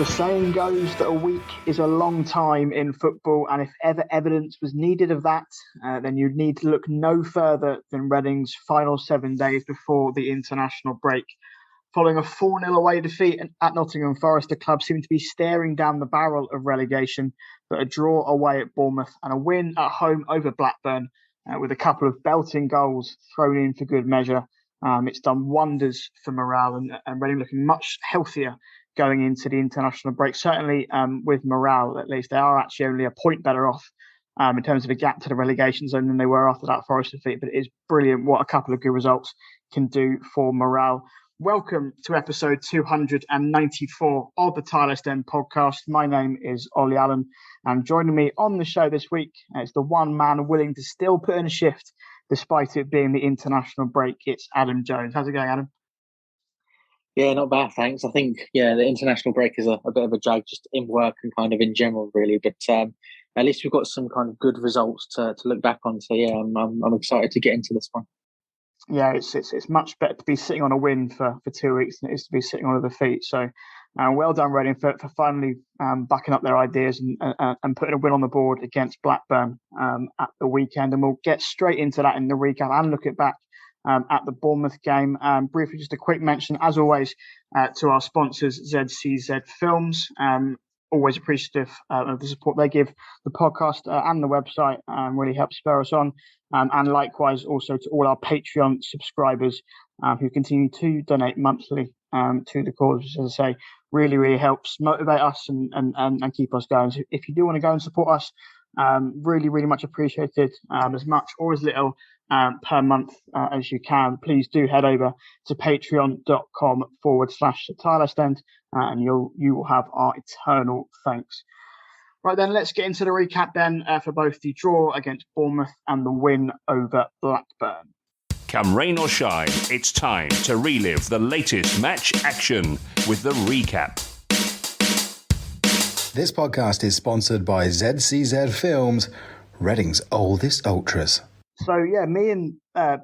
The saying goes that a week is a long time in football, and if ever evidence was needed of that, then you'd need to look no further than Reading's final 7 days before the international break. Following a 4-0 away defeat at Nottingham Forest, the club seemed to be staring down the barrel of relegation, but a draw away at Bournemouth and a win at home over Blackburn, with a couple of belting goals thrown in for good measure. It's done wonders for morale, and Reading looking much healthier going into the international break. Certainly with morale, at least, they are actually only a point better off in terms of a gap to the relegation zone than they were after that Forest defeat. But it is brilliant what a couple of good results can do for morale. Welcome to episode 294 of the Tilehurst End podcast. My name is Olly Allen, and joining me on the show this week is the one man willing to still put in a shift despite it being the international break. It's Adam Jones. How's it going, Adam? Yeah, not bad, thanks. I think, the international break is a bit of a drag just in work and kind of in general, really. But at least we've got some kind of good results to look back on. So, I'm excited to get into this one. Yeah, it's much better to be sitting on a win for 2 weeks than it is to be sitting on a defeat. So, well done, Reading, for finally backing up their ideas and putting a win on the board against Blackburn at the weekend. And we'll get straight into that in the recap and look back at the Bournemouth game. Briefly, just a quick mention, as always, to our sponsors, ZCZ Films. Always appreciative of the support they give the podcast and the website. Really helps spur us on. And likewise, also to all our Patreon subscribers who continue to donate monthly to the cause, which, as I say, really, really helps motivate us and keep us going. So if you do want to go and support us, really, really much appreciated, as much or as little per month as you can. Please do head over to patreon.com/Tilehurst, and you will have our eternal thanks. Right then, let's get into the recap then for both the draw against Bournemouth and the win over Blackburn. Come rain or shine, it's time to relive the latest match action with the recap. This podcast is sponsored by ZCZ Films, Reading's oldest ultras. So, me and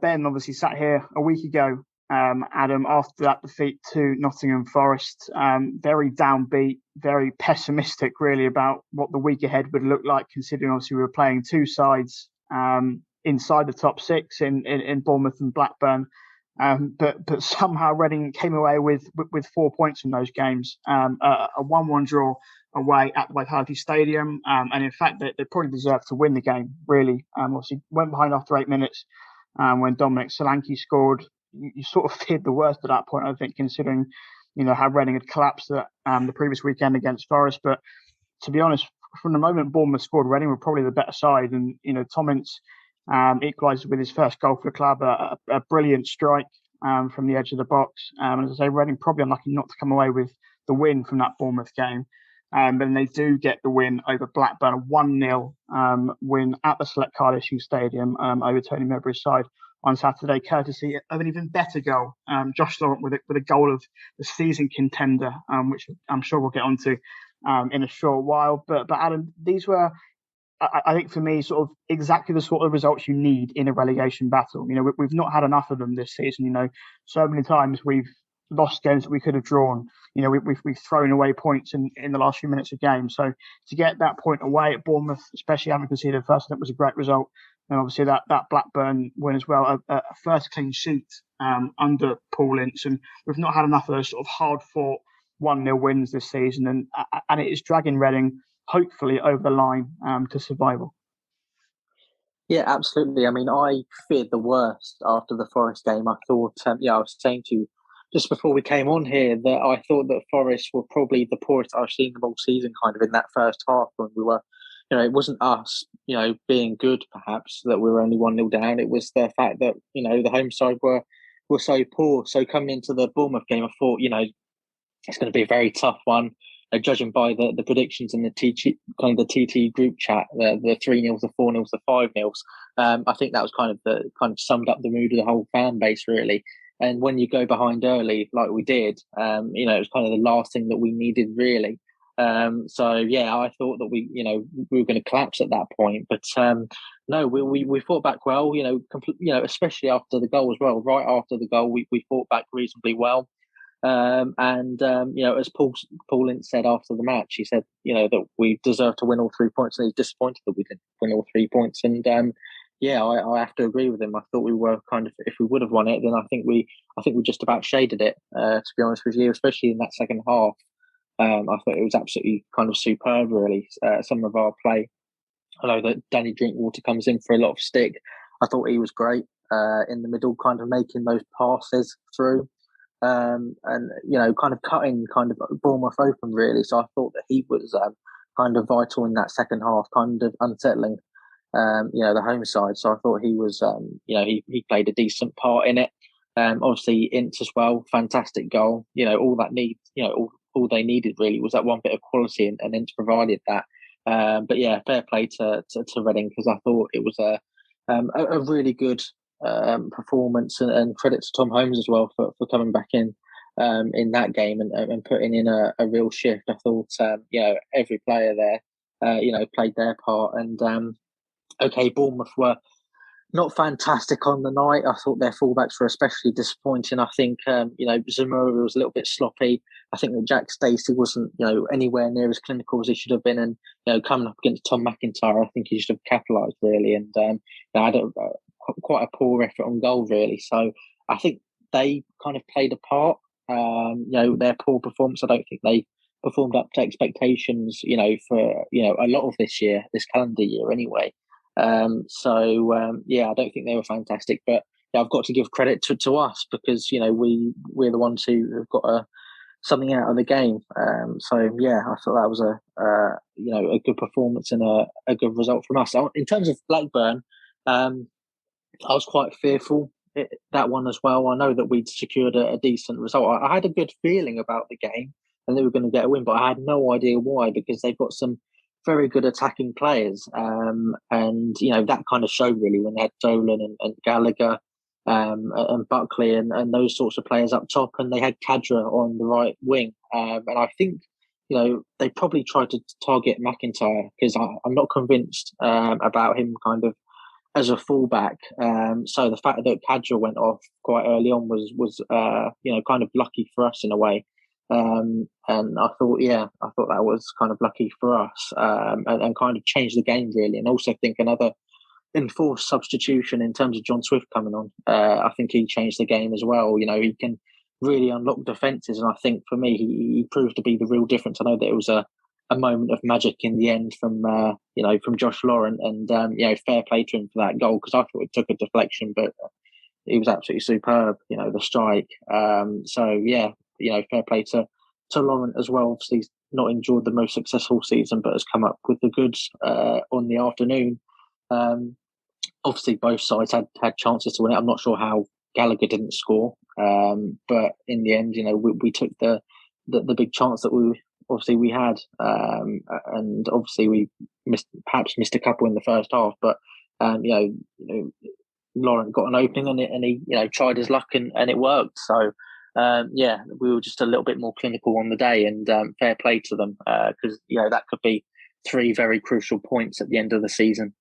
Ben obviously sat here a week ago, Adam, after that defeat to Nottingham Forest. Very downbeat, very pessimistic, really, about what the week ahead would look like, considering obviously we were playing two sides inside the top six in Bournemouth and Blackburn. But somehow Reading came away with 4 points from those games. A 1-1 draw away at the Vitality Stadium, and in fact they probably deserved to win the game, really. Obviously went behind after 8 minutes when Dominic Solanke scored. You sort of feared the worst at that point, I think, considering how Reading had collapsed the previous weekend against Forest. But to be honest, from the moment Bournemouth scored, Reading were probably the better side, and Tommins equalised with his first goal for the club, a brilliant strike from the edge of the box. And as I say, Reading probably unlucky not to come away with the win from that Bournemouth game. But then they do get the win over Blackburn, a 1-0 win at the Select Card Issue Stadium over Tony Mowbray's side on Saturday, courtesy of an even better goal. Josh Laur with a goal of the season contender, which I'm sure we'll get onto in a short while. But Adam, these were, I think for me, sort of exactly the sort of results you need in a relegation battle. We've not had enough of them this season. So many times we've lost games that we could have drawn. We've thrown away points in the last few minutes of games. So to get that point away at Bournemouth, especially having conceded first, I think was a great result. And obviously that Blackburn win as well, a first clean sheet under Paul Ince. And we've not had enough of those sort of hard-fought 1-0 wins this season. And it is dragging Reading, hopefully, over the line to survival. Yeah, absolutely. I mean, I feared the worst after the Forest game. I thought, I was saying to you just before we came on here that I thought that Forest were probably the poorest I've seen them all season, kind of in that first half when we were, it wasn't us, being good perhaps that we were only 1-0 down. It was the fact that, the home side were so poor. So coming into the Bournemouth game, I thought, it's going to be a very tough one. Judging by the predictions in the TT group chat, the 3-0s, the 4-0s, the 5-0s, I think that was kind of summed up the mood of the whole fan base, really. And when you go behind early, like we did, it was kind of the last thing that we needed, really. I thought that we were going to collapse at that point, but no, we fought back well. Especially after the goal as well. Right after the goal, we fought back reasonably well. As Paul Ince said after the match, he said, that we deserve to win all 3 points, and he's disappointed that we didn't win all 3 points. And I have to agree with him. I thought we were if we would have won it, then I think we just about shaded it. To be honest with you, especially in that second half, I thought it was absolutely kind of superb. Really, some of our play. I know that Danny Drinkwater comes in for a lot of stick. I thought he was great in the middle, kind of making those passes through. And kind of cutting kind of Bournemouth open really. So I thought that he was kind of vital in that second half, kind of unsettling, the home side. So I thought he was, he played a decent part in it. Obviously Ince as well, fantastic goal. All they needed really was that one bit of quality, and Ince provided that. But yeah, fair play to Reading, because I thought it was a really good performance, and credit to Tom Holmes as well for coming back in that game and putting in a real shift. I thought every player there played their part, and Bournemouth were not fantastic on the night. I thought their fullbacks were especially disappointing. I think Zamora was a little bit sloppy. I think that Jack Stacey wasn't anywhere near as clinical as he should have been, and coming up against Tom McIntyre, I think he should have capitalised really, and had quite a poor effort on goal really. So I think they kind of played a part. Their poor performance, I don't think they performed up to expectations, for a lot of this calendar year anyway. I don't think they were fantastic, but I've got to give credit to us, because we're the ones who have got something out of the game. I thought that was a good performance and a good result from us. In terms of Blackburn, I was quite fearful that one as well. I know that we'd secured a decent result. I had a good feeling about the game and they were going to get a win, but I had no idea why, because they've got some very good attacking players. That kind of showed really when they had Dolan and Gallagher and Buckley and those sorts of players up top, and they had Kadra on the right wing. And I think, they probably tried to target McIntyre, because I'm not convinced about him kind of as a fullback. So the fact that Kadra went off quite early on was kind of lucky for us in a way. And I thought that was kind of lucky for us, and kind of changed the game really. And also think another enforced substitution in terms of John Swift coming on. I think he changed the game as well. He can really unlock defences, and I think for me he proved to be the real difference. I know that it was a moment of magic in the end from Josh Laur, and fair play to him for that goal, because I thought it took a deflection, but he was absolutely superb. The strike. Fair play to Laurent as well. Obviously, he's not enjoyed the most successful season, but has come up with the goods on the afternoon. Obviously, both sides had chances to win it. I'm not sure how Gallagher didn't score, but in the end, we took the big chance that we had, and obviously we perhaps missed a couple in the first half, but Laurent got an opening and he tried his luck and it worked. So we were just a little bit more clinical on the day, and fair play to them, because that could be 3 very crucial points at the end of the season.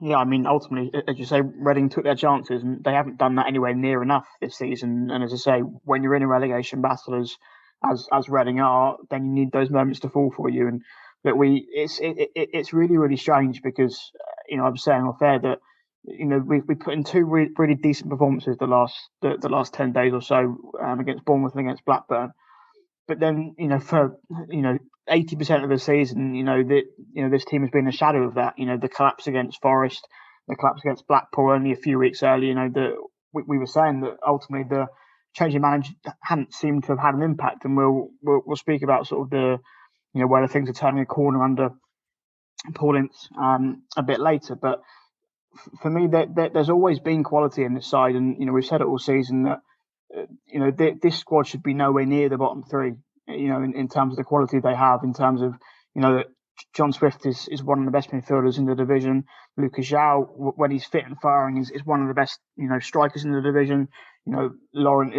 Yeah, I mean, ultimately, as you say, Reading took their chances, and they haven't done that anywhere near enough this season. And as I say, when you're in a relegation battle as Reading are, then you need those moments to fall for you. But it's really, really strange, because I was saying off air that we put in 2 really decent performances the last 10 days or so, against Bournemouth and against Blackburn. But then for 80% of the season, this team has been a shadow of that. The collapse against Forest, the collapse against Blackpool only a few weeks earlier. That we were saying that ultimately the changing manager hadn't seemed to have had an impact, and we'll speak about sort of the whether things are turning a corner under Paul Ince a bit later. But for me, there's always been quality in this side, and we've said it all season that this squad should be nowhere near the bottom 3. In terms of the quality they have, in terms of that John Swift is one of the best midfielders in the division. Lucas Zhao, when he's fit and firing, is one of the best strikers in the division. Laurent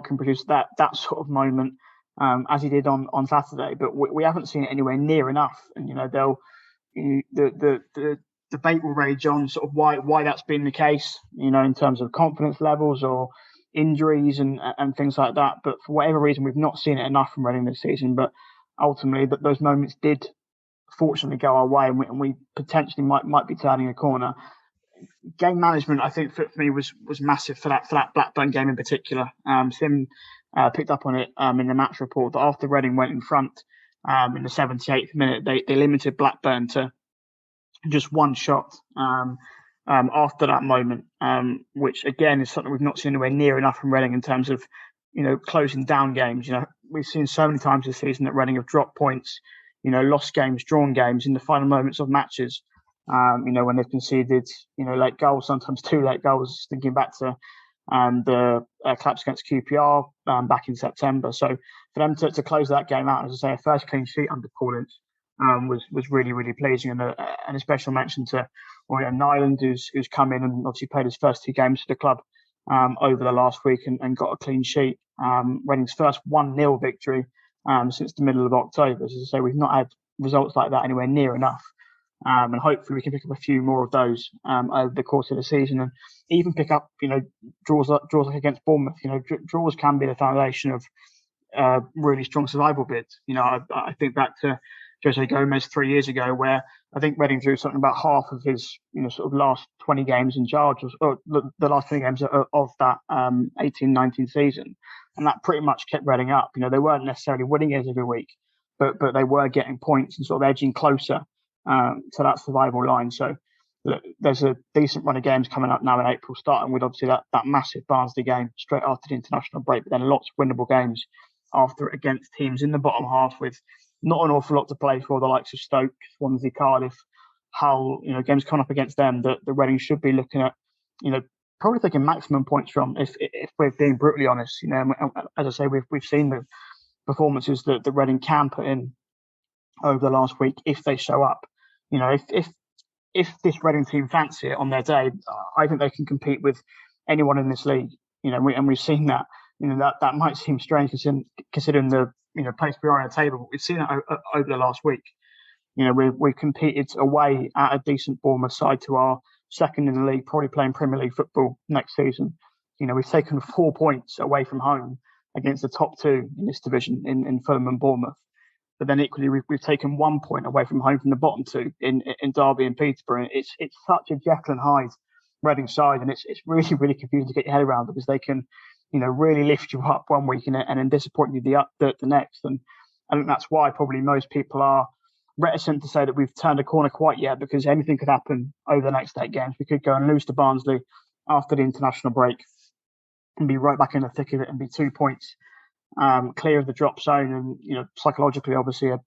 can produce that sort of moment as he did on Saturday, but we haven't seen it anywhere near enough. And the debate will rage on sort of why that's been the case. In terms of confidence levels, or injuries and things like that. But for whatever reason, we've not seen it enough from Reading this season. But ultimately, those moments did fortunately go our way, and we potentially might be turning a corner. Game management, I think, for me was massive for that Blackburn game in particular. Sim picked up on it in the match report that after Reading went in front in the 78th minute, they limited Blackburn to just one shot after that moment, which again is something we've not seen anywhere near enough from Reading in terms of closing down games. We've seen so many times this season that Reading have dropped points, lost games, drawn games in the final moments of matches. When they've conceded, late goals, sometimes 2 late goals. Thinking back to the collapse against QPR back in September. So for them to close that game out, as I say, a first clean sheet under Paul Ince was really, really pleasing. And a special mention to Olly Allen, who's come in and obviously played his first 2 games for the club over the last week and got a clean sheet. Reading's first 1-0 victory since the middle of October. As I say, we've not had results like that anywhere near enough. And hopefully we can pick up a few more of those over the course of the season, and even pick up, draws like against Bournemouth. Draws can be the foundation of really strong survival bids. I think back to Jose Gomez 3 years ago, where I think Reading drew something about half of his, sort of last 20 games in charge, or the last 20 games of that 18-19 season, and that pretty much kept Reading up. They weren't necessarily winning it every week, but they were getting points and sort of edging closer to that survival line. So look, there's a decent run of games coming up now in April, starting with obviously that massive Barnsley game straight after the international break, but then lots of winnable games after it against teams in the bottom half with not an awful lot to play for, the likes of Stoke, Swansea, Cardiff, Hull. Games coming up against them that the Reading should be looking at, probably taking maximum points from, if we're being brutally honest. As I say, we've seen the performances that the Reading can put in over the last week if they show up. If this Reading team fancy it on their day, I think they can compete with anyone in this league. We've seen that. That might seem strange considering the place we are on the table, but we've seen it over the last week. We've competed away at a decent Bournemouth side to our second in the league, probably playing Premier League football next season. We've taken 4 points away from home against the top 2 in this division in Fulham and Bournemouth. But then equally, we've taken 1 point away from home from the bottom 2 in Derby and Peterborough. It's such a Jekyll and Hyde Reading side, and it's really, really confusing to get your head around, because they can, really lift you up one week and then disappoint you the next. And I think that's why probably most people are reticent to say that we've turned a corner quite yet, because anything could happen over the next 8 games. We could go and lose to Barnsley after the international break and be right back in the thick of it and be 2 points clear of the drop zone. And psychologically, obviously, a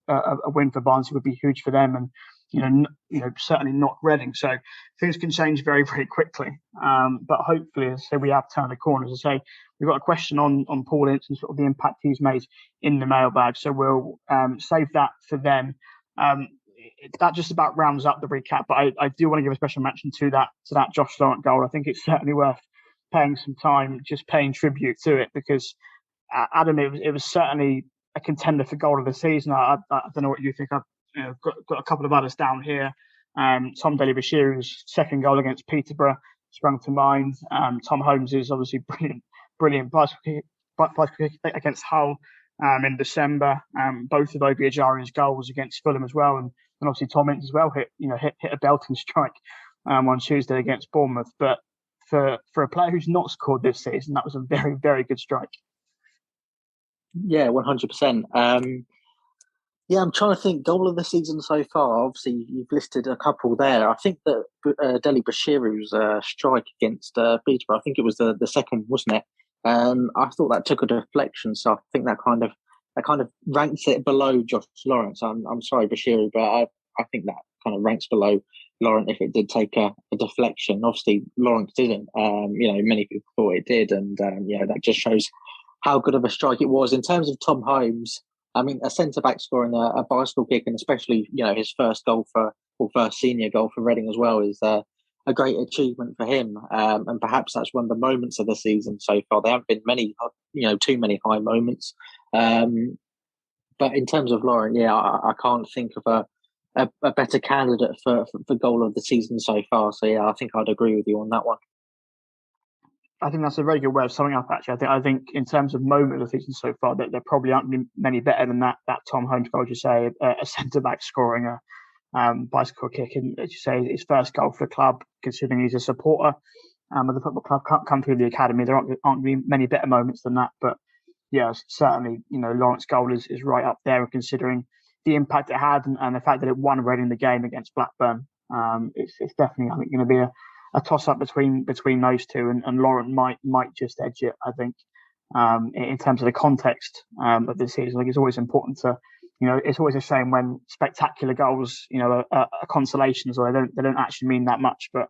win for Barnsley would be huge for them, and certainly not Reading. So things can change very, very quickly. But hopefully, as I say, we have turned a corner. As I say, we've got a question on Paul Ince and sort of the impact he's made in the mailbag, so we'll save that for them. That just about rounds up the recap. But I do want to give a special mention to that Josh Laurent goal. I think it's certainly worth paying some time, just paying tribute to it, because Adam, it was certainly a contender for goal of the season. I don't know what you think. I've got a couple of others down here. Tom Daley-Bashiru's second goal against Peterborough sprung to mind. Tom Holmes is obviously brilliant bicycle kick against Hull in December. Both of Obi Ajari's goals against Fulham as well, and obviously Tom Ince as well hit a belting strike on Tuesday against Bournemouth. But for a player who's not scored this season, that was a very, very good strike. Yeah, 100%. I'm trying to think goal of the season so far. Obviously, you've listed a couple there. I think that Daley-Bashiru's strike against Peterborough, I think it was the second, wasn't it? I thought that took a deflection, so I think that kind of ranks it below Josh Laurent. I'm sorry, Bashiru, but I think that kind of ranks below Laurent if it did take a deflection. Obviously, Laurent didn't. Many people thought it did, and that just shows how good of a strike it was. In terms of Tom Holmes, I mean, a centre-back scoring a bicycle kick, and especially, his first senior goal for Reading as well, is a great achievement for him. And perhaps that's one of the moments of the season so far. There haven't been too many high moments. But in terms of Laurent, I can't think of a better candidate for goal of the season so far. So, I think I'd agree with you on that one. I think that's a very good way of summing up. Actually, I think in terms of moment of the season so far, that there probably aren't many better than that Tom Holmes goal. You say a centre back scoring a bicycle kick, and as you say, his first goal for the club, considering he's a supporter of the football club, come through the academy. There aren't really many better moments than that. But yeah, certainly, Lawrence's goal is right up there, considering the impact it had and the fact that it won Reading the game against Blackburn. It's definitely, I think, going to be a toss up between those two, and Laurent might just edge it. I think in terms of the context of the season, like it's always important to, it's always a shame when spectacular goals, are consolations, or they don't actually mean that much. But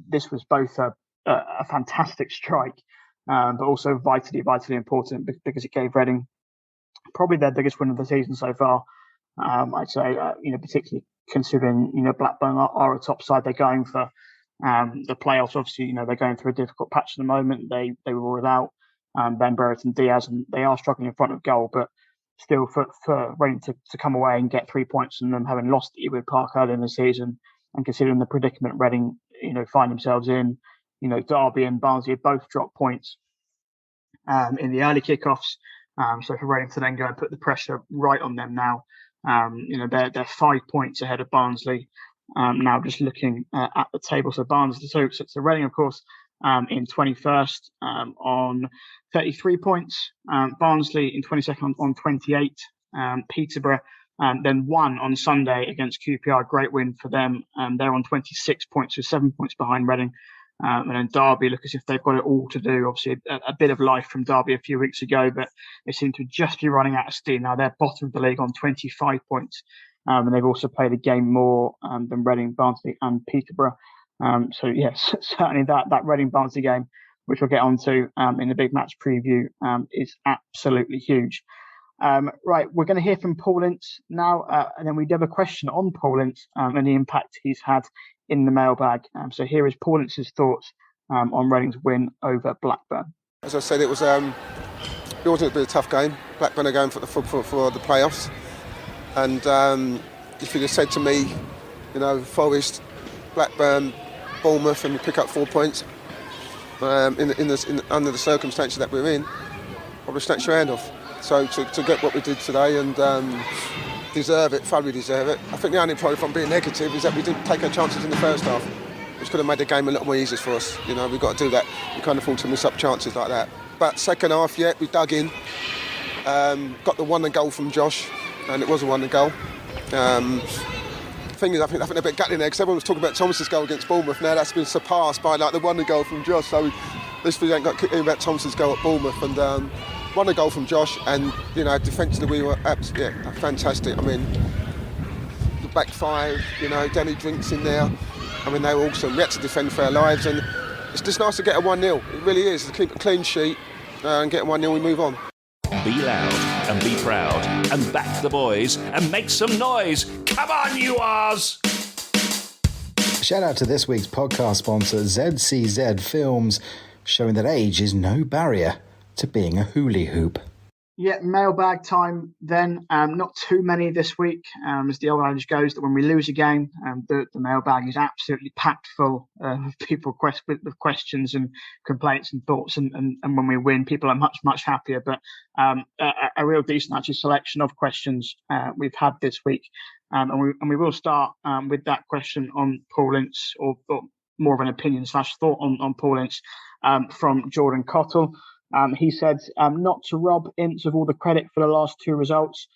this was both a fantastic strike, but also vitally important because it gave Reading probably their biggest win of the season so far. I'd say, particularly considering, Blackburn are a top side. They're going for the playoffs. Obviously, they're going through a difficult patch at the moment. They were without Ben Brereton Diaz, and they are struggling in front of goal. But still, for Reading to come away and get 3 points, and them having lost at Ewood Park early in the season, and considering the predicament Reading, find themselves in, Derby and Barnsley have both dropped points in the early kickoffs. So for Reading to then go and put the pressure right on them now, they're 5 points ahead of Barnsley. Now just looking at the table, so Barnsley, so Reading, of course, in 21st on 33 points. Barnsley in 22nd on 28. Peterborough then won on Sunday against QPR. Great win for them. They're on 26 points, so 7 points behind Reading. And then Derby look as if they've got it all to do. Obviously, a bit of life from Derby a few weeks ago, but they seem to just be running out of steam. Now they're bottom of the league on 25 points. And they've also played a game more than Reading, Barnsley and Peterborough. So, yes, certainly that Reading-Barnsley game, which we'll get onto in the big match preview, is absolutely huge. Right, we're going to hear from Paul Ince now, and then we do have a question on Paul Ince and the impact he's had in the mailbag. So here is Paul Ince's thoughts on Reading's win over Blackburn. As I said, it was a tough game. Blackburn are going for the playoffs. And if you'd have said to me, Forest, Blackburn, Bournemouth, and we pick up 4 points under the circumstances that we're in, probably snatch your hand off. So to get what we did today and thoroughly deserve it. I think the only problem, if I'm being negative, is that we didn't take our chances in the first half, which could have made the game a little more easier for us. We've got to do that. We can't afford to miss up chances like that. But second half, we dug in. Got the 1 goal from Josh. And it was a 1 goal. Thing is, I think they're a bit gutting there because everyone was talking about Thomas's goal against Bournemouth. Now that's been surpassed by the 1 goal from Josh. So this we ain't got to about Thomas's goal at Bournemouth, and 1 goal from Josh. And defensively we were absolutely fantastic. I mean, the back five, Danny Drinks in there. I mean, they were awesome. We had to defend for our lives, and it's just nice to get a 1-0. It really is to keep a clean sheet and get a 1-0. We move on. Be loud and be proud and back the boys and make some noise. Come on, you R's! Shout out to this week's podcast sponsor, ZCZ Films, showing that age is no barrier to being a hula hoop. Yeah, mailbag time then. Not too many this week, as the old adage goes, that when we lose a game, the mailbag is absolutely packed full of people with questions and complaints and thoughts. And when we win, people are much, much happier. But a real decent, actually, selection of questions we've had this week. And we will start with that question on Paul Ince, or more of an opinion / thought on Paul Ince from Jordan Cottle. He said not to rob Ince of all the credit for the last 2 results.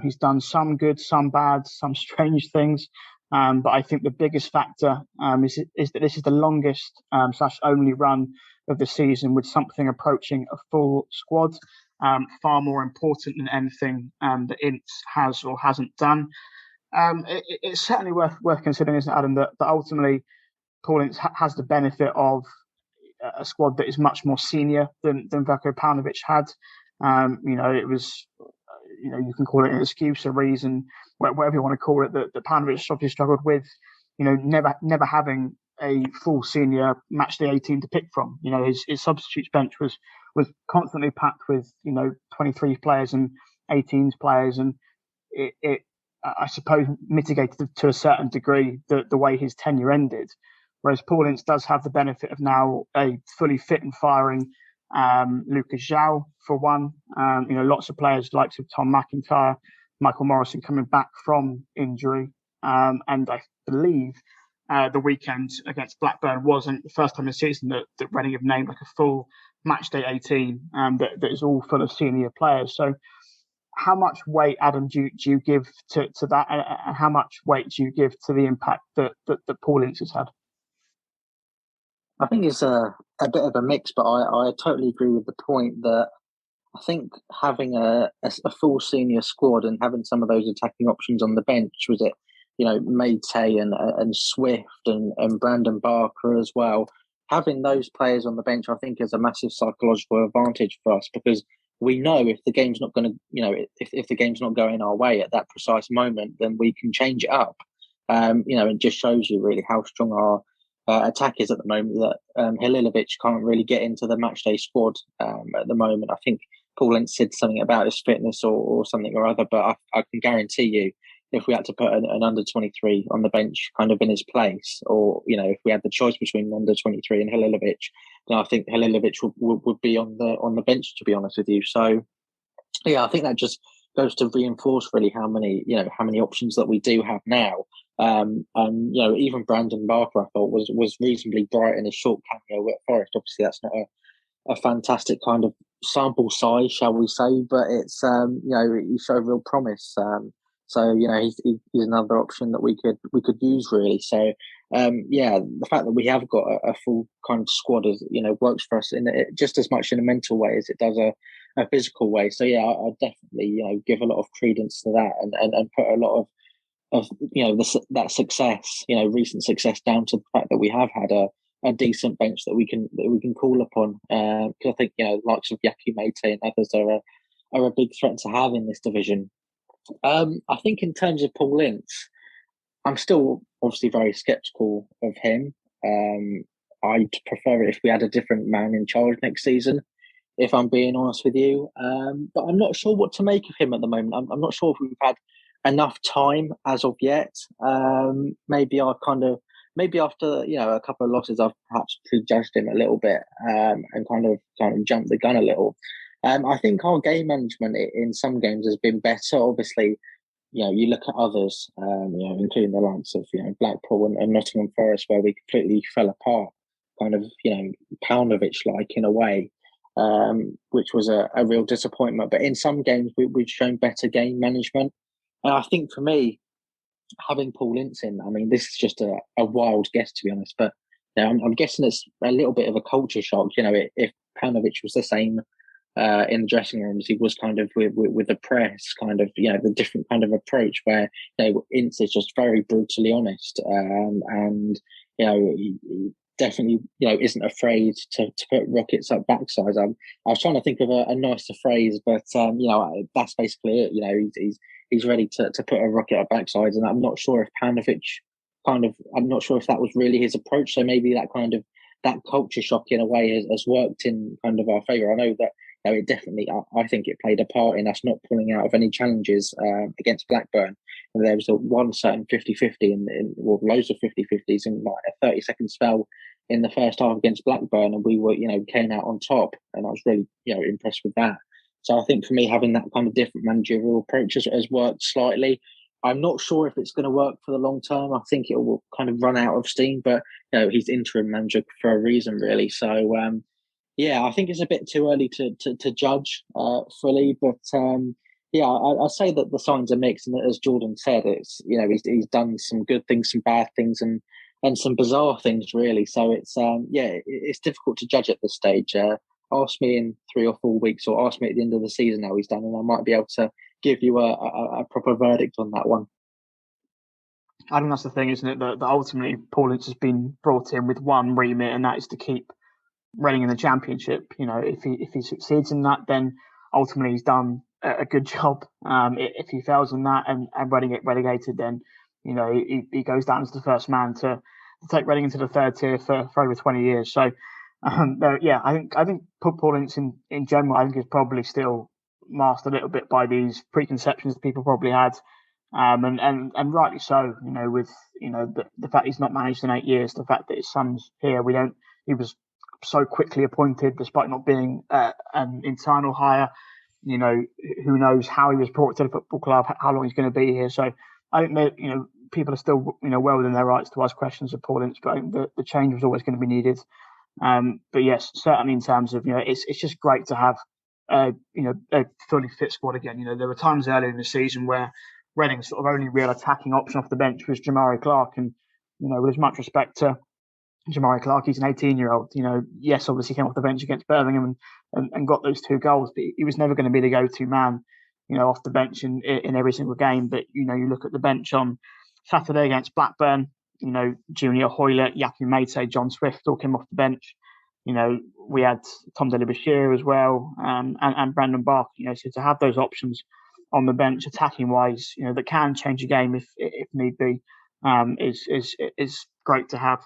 He's done some good, some bad, some strange things. But I think the biggest factor is that this is the longest / only run of the season with something approaching a full squad. Far more important than anything that Ince has or hasn't done. It's certainly worth considering, isn't it, Adam, that ultimately Paul Ince has the benefit of a squad that is much more senior than Veljko Paunovic had. It was, you can call it an excuse, a reason, whatever you want to call it, that Paunovic obviously struggled with, never having a full senior match day 18 to pick from. His substitutes bench was constantly packed with, 23 players and 18s players, and it I suppose mitigated to a certain degree the way his tenure ended. whereas Paul Ince does have the benefit of now a fully fit and firing Lucas João for one. Lots of players likes of Tom McIntyre, Michael Morrison coming back from injury, and I believe the weekend against Blackburn wasn't the first time this season that Reading have named like a full match day 18 that is all full of senior players. So how much weight, Adam, do you give to that, and how much weight do you give to the impact that Paul Ince has had? I think it's a bit of a mix, but I totally agree with the point that I think having a full senior squad and having some of those attacking options on the bench, was it, Mayte and Swift and Brandon Barker as well, having those players on the bench, I think, is a massive psychological advantage for us, because we know if the game's not going to, if the game's not going our way at that precise moment, then we can change it up. It just shows you really how strong our attack is at the moment, that Halilovic can't really get into the matchday squad at the moment. I think Paul Ince said something about his fitness or something or other, but I can guarantee you, if we had to put an under 23 on the bench kind of in his place, or if we had the choice between under 23 and Halilovic, then I think Halilovic would be on the bench, to be honest with you. So yeah, I think that just goes to reinforce really how many options that we do have now. Even Brandon Barker, I thought, was reasonably bright in his short cameo at Forest. Obviously, that's not a fantastic kind of sample size, shall we say, but it's he showed real promise. He's another option that we could use really. So the fact that we have got a full kind of squad works for us in just as much in a mental way as it does a physical way. So yeah, I definitely give a lot of credence to that and put a lot of that success, recent success, down to the fact that we have had a decent bench that we can call upon. Because I think the likes of Yaki Mate and others are a big threat to have in this division. I think in terms of Paul Ince, I'm still obviously very sceptical of him. I'd prefer it if we had a different man in charge next season, if I'm being honest with you. But I'm not sure what to make of him at the moment. I'm not sure if we've had enough time as of yet. Maybe after a couple of losses, I've perhaps prejudged him a little bit and kind of jumped the gun a little. I think our game management in some games has been better. Obviously, you look at others, including the likes of Blackpool and Nottingham Forest, where we completely fell apart, kind of Paunovic-like in a way, which was a real disappointment. But in some games, we've shown better game management. And I think for me, having Paul Ince in, I mean, this is just a wild guess, to be honest, but I'm guessing it's a little bit of a culture shock. If Paunovic was the same in the dressing rooms, he was kind of with the press, kind of the different kind of approach where Ince is just very brutally honest, and he definitely isn't afraid to put rockets up backsides. I was trying to think of a nicer phrase, but that's basically it. He's ready to put a rocket up backsides, and I'm not sure if Paunovic I'm not sure if that was really his approach. So maybe that culture shock in a way has worked in kind of our favour. I know that it definitely, I think it played a part in us not pulling out of any challenges against Blackburn. And there was one certain 50-50 loads of 50-50s in like a 30-second spell in the first half against Blackburn, and we were came out on top, and I was really impressed with that. So I think for me, having that kind of different managerial approach has worked slightly. I'm not sure if it's going to work for the long term. I think it will kind of run out of steam, but he's interim manager for a reason, really. So I think it's a bit too early to judge fully, but I say that the signs are mixed, and as Jordan said, it's he's done some good things, some bad things, and some bizarre things, really. So it's difficult to judge at this stage. Ask me in 3 or 4 weeks, or ask me at the end of the season how he's done, and I might be able to give you a proper verdict on that one. I think that's the thing, isn't it? That ultimately Paul Ince has been brought in with one remit, and that is to keep Reading in the Championship. If he succeeds in that, then ultimately he's done a good job. If he fails in that and Reading get relegated, then he goes down as the first man to take Reading into the third tier for over 20 years. So I think Paul Ince in general, I think is probably still masked a little bit by these preconceptions that people probably had And rightly so. With the fact he's not managed in 8 years, the fact that his son's here, he was so quickly appointed despite not being an internal hire. Who knows how he was brought to the football club, how long he's going to be here. So I think that people are still well within their rights to ask questions of Paul Ince, but I think the change was always going to be needed. But yes, certainly in terms of it's just great to have a fully fit squad again. There were times earlier in the season where Reading's sort of only real attacking option off the bench was Jamari Clark, and with as much respect to Jamari Clark, he's an 18-year-old. Yes, obviously came off the bench against Birmingham and got those 2 goals, but he was never going to be the go-to man, off the bench in every single game. But you look at the bench on Saturday against Blackburn. Junior Hoylett, Yaku Mate, John Swift all came off the bench. We had Tom Delibashir as well, and Brandon Bark. So to have those options on the bench, attacking wise, that can change a game if need be, is great to have.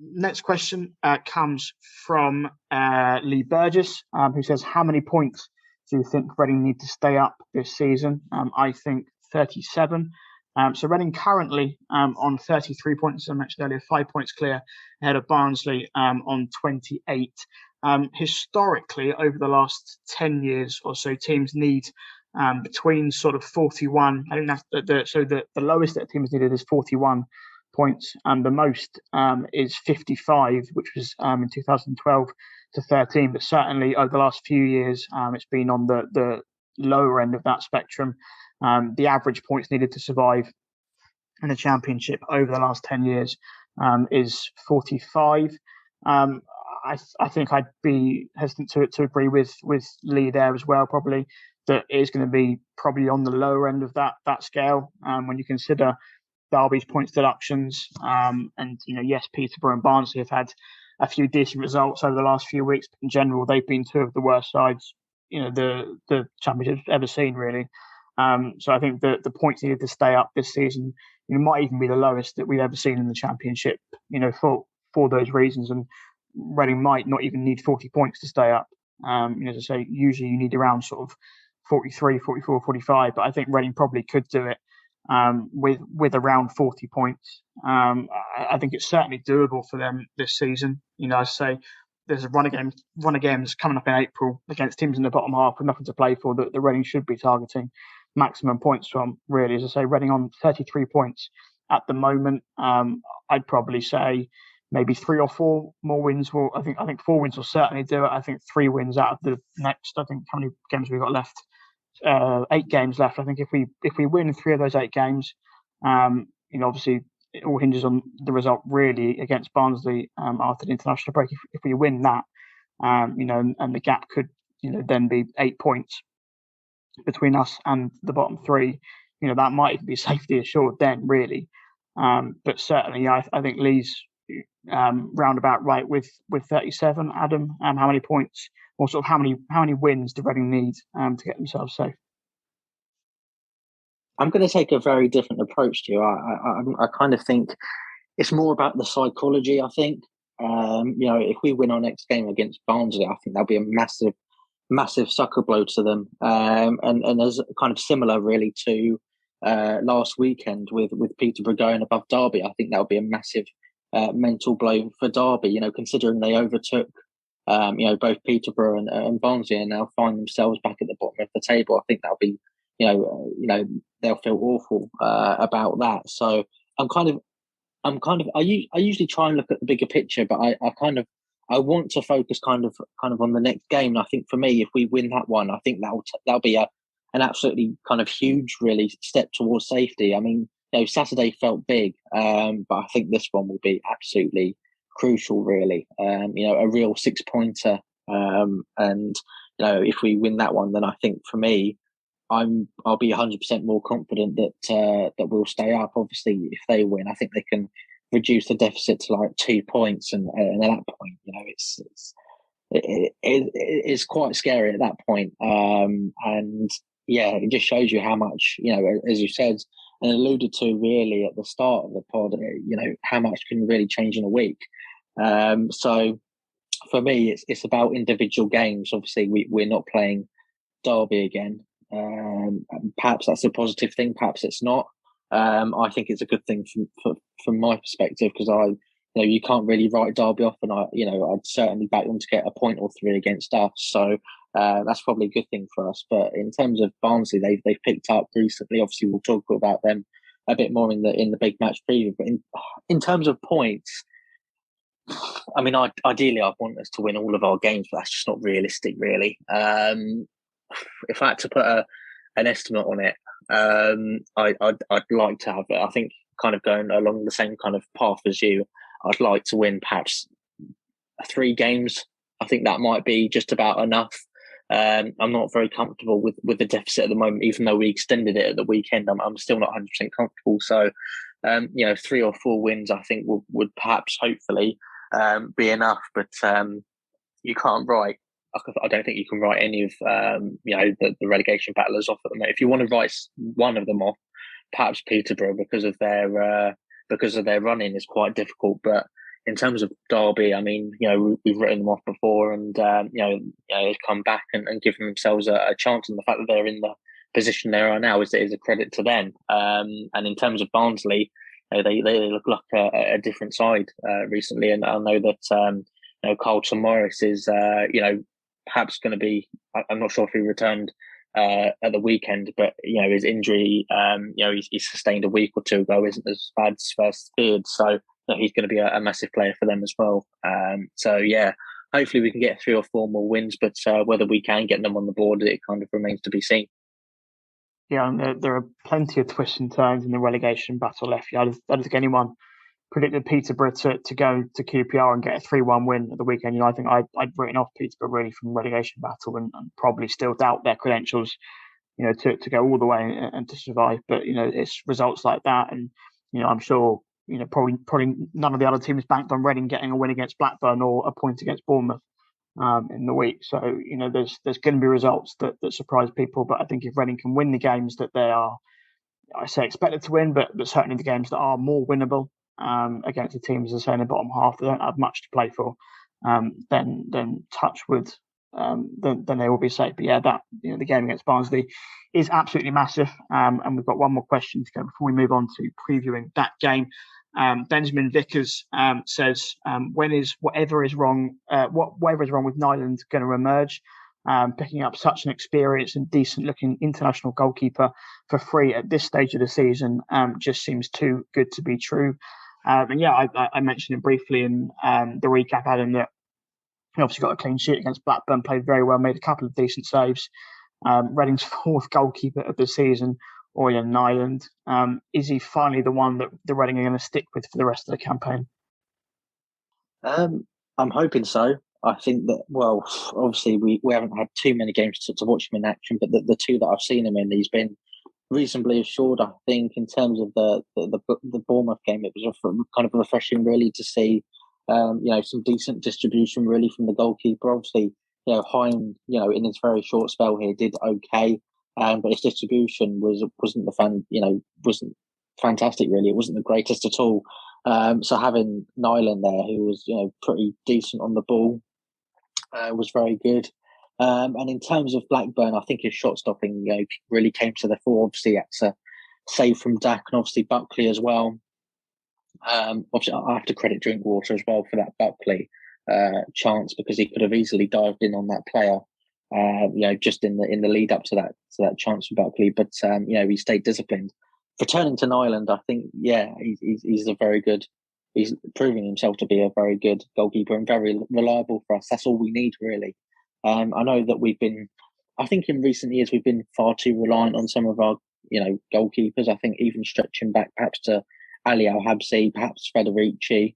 Next question comes from Lee Burgess, who says, how many points do you think Reading need to stay up this season? I think 37. So Reading currently on 33 points, as I mentioned earlier, 5 points clear ahead of Barnsley on 28. Historically, over the last 10 years or so, teams need between sort of 41. I think that's the lowest that teams needed is 41 points, and the most is 55, which was in 2012 to 13. But certainly over the last few years, it's been on the lower end of that spectrum. The average points needed to survive in the Championship over the last 10 years is 45. I think I'd be hesitant to agree with Lee there as well, probably, that it is going to be probably on the lower end of that scale when you consider Derby's points deductions. And, yes, Peterborough and Barnsley have had a few decent results over the last few weeks, but in general, they've been 2 of the worst sides, the Championship's ever seen, really. So I think the points needed to stay up this season, might even be the lowest that we've ever seen in the Championship, for those reasons. And Reading might not even need 40 points to stay up. As I say, usually you need around sort of 43, 44, 45, but I think Reading probably could do it with around 40 points. I think it's certainly doable for them this season. As I say, there's a run of games coming up in April against teams in the bottom half with nothing to play for that the Reading should be targeting maximum points from, really. As I say, Reading on 33 points at the moment. I'd probably say maybe 3 or 4 more wins will. I think 4 wins will certainly do it. I think 3 wins out of the next. I think how many games we've got left? 8 games left. I think if we win 3 of those 8 games, obviously it all hinges on the result really against Barnsley after the international break. If we win that, and the gap could then be 8 points between us and the bottom 3. That might be safety assured then, really. But certainly, I think Lee's roundabout right with 37. Adam, how many points, or sort of how many wins do Reading need to get themselves safe? I'm going to take a very different approach to you. I kind of think it's more about the psychology. I think if we win our next game against Barnsley, I think that'll be a massive sucker blow to them. And as kind of similar really to last weekend with Peterborough going above Derby, I think that'll be a massive mental blow for Derby. Considering they overtook both Peterborough and Barnsley and now find themselves back at the bottom of the table. I think that'll be they'll feel awful about that. So I usually try and look at the bigger picture, but I want to focus kind of on the next game. And I think for me, if we win that one, I think that'll be an absolutely kind of huge, really, step towards safety. I mean, Saturday felt big, but I think this one will be absolutely crucial, really. A real 6-pointer. And if we win that one, then I think for me, I'll be 100% more confident that we'll stay up. Obviously, if they win, I think they can reduce the deficit to like 2 points, and at that point, it's quite scary at that point. And yeah, it just shows you how much, as you said and alluded to really at the start of the pod, how much can really change in a week. So for me, it's about individual games. Obviously, we're not playing Derby again. Perhaps that's a positive thing, perhaps it's not. I think it's a good thing from my perspective, because you can't really write Derby off, and I'd certainly back them to get a point or three against us. So that's probably a good thing for us. But in terms of Barnsley, they've picked up recently. Obviously, we'll talk about them a bit more in the big match preview. But in terms of points, I mean, ideally, I'd want us to win all of our games, but that's just not realistic, really. If I had to put an estimate on it, I'd like to have it. I think kind of going along the same kind of path as you, I'd like to win perhaps 3 games. I think that might be just about enough. I'm not very comfortable with the deficit at the moment, even though we extended it at the weekend. I'm still not 100% comfortable. So, 3 or 4 wins, I think would perhaps, hopefully, be enough. But you can't write. I don't think you can write any of the relegation battlers off at the moment. If you want to write one of them off, perhaps Peterborough, because of their running is quite difficult. But in terms of Derby, I mean, we've written them off before, and they've come back and given themselves a chance. And the fact that they're in the position they are now is a credit to them. And in terms of Barnsley, they look like a different side recently, and I know that Carlton Morris is perhaps going to be. I'm not sure if he returned at the weekend, but his injury, he sustained a week or two ago, isn't as bad as first feared. So he's going to be a massive player for them as well. Hopefully we can get 3 or 4 more wins, but whether we can get them on the board, it kind of remains to be seen. Yeah, and there are plenty of twists and turns in the relegation battle left. I don't think anyone predicted Peterborough to go to QPR and get a 3-1 win at the weekend. I think I'd written off Peterborough really from the relegation battle, and probably still doubt their credentials, to go all the way and to survive. But it's results like that, and I'm sure probably none of the other teams banked on Reading getting a win against Blackburn or a point against Bournemouth in the week. So there's going to be results that surprise people. But I think if Reading can win the games that they are, I say expected to win, but certainly the games that are more winnable against the teams, as I say, in the bottom half, they don't have much to play for. Then touch wood, then they will be safe. But yeah, the game against Barnsley is absolutely massive. And we've got one more question to go before we move on to previewing that game. Benjamin Vickers says, when is whatever is wrong with Nyland going to emerge? Picking up such an experienced and decent-looking international goalkeeper for free at this stage of the season just seems too good to be true. And yeah, I mentioned it briefly in the recap, Adam, that he obviously got a clean sheet against Blackburn, played very well, made a couple of decent saves. Reading's 4th goalkeeper of the season, Olly Allen. Is he finally the one that the Reading are going to stick with for the rest of the campaign? I'm hoping so. I think that, well, obviously we haven't had too many games to watch him in action, but the 2 that I've seen him in, he's been reasonably assured. I think in terms of the Bournemouth game, it was kind of refreshing, really, to see some decent distribution really from the goalkeeper. Obviously, Hein, in his very short spell here, did okay, but his distribution wasn't fantastic, really. It wasn't the greatest at all. So having Nyland there, who was pretty decent on the ball, was very good. And in terms of Blackburn, I think his shot stopping really came to the fore. Obviously, that's a save from Dak, and obviously Buckley as well. Obviously, I have to credit Drinkwater as well for that Buckley chance, because he could have easily dived in on that player. Just in the lead up to that chance for Buckley, but he stayed disciplined. Returning to Nyland, I think he's a very good. He's proving himself to be a very good goalkeeper and very reliable for us. That's all we need, really. I know that I think in recent years we've been far too reliant on some of our goalkeepers. I think even stretching back perhaps to Ali Al-Habsi, perhaps Federici,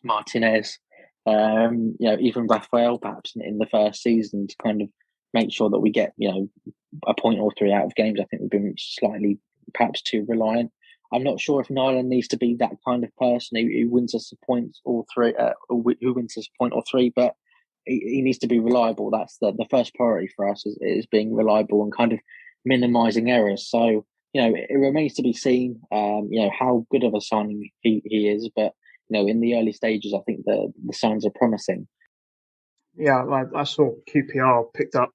Martinez, even Raphael perhaps in the first season, to kind of make sure that we get a point or 3 out of games. I think we've been slightly perhaps too reliant. I'm not sure if Nyland needs to be that kind of person who wins us a point or 3, but he needs to be reliable. That's the first priority for us is being reliable and kind of minimising errors. So it remains to be seen how good of a signing he is, but in the early stages I think the signs are promising. Yeah, I saw QPR picked up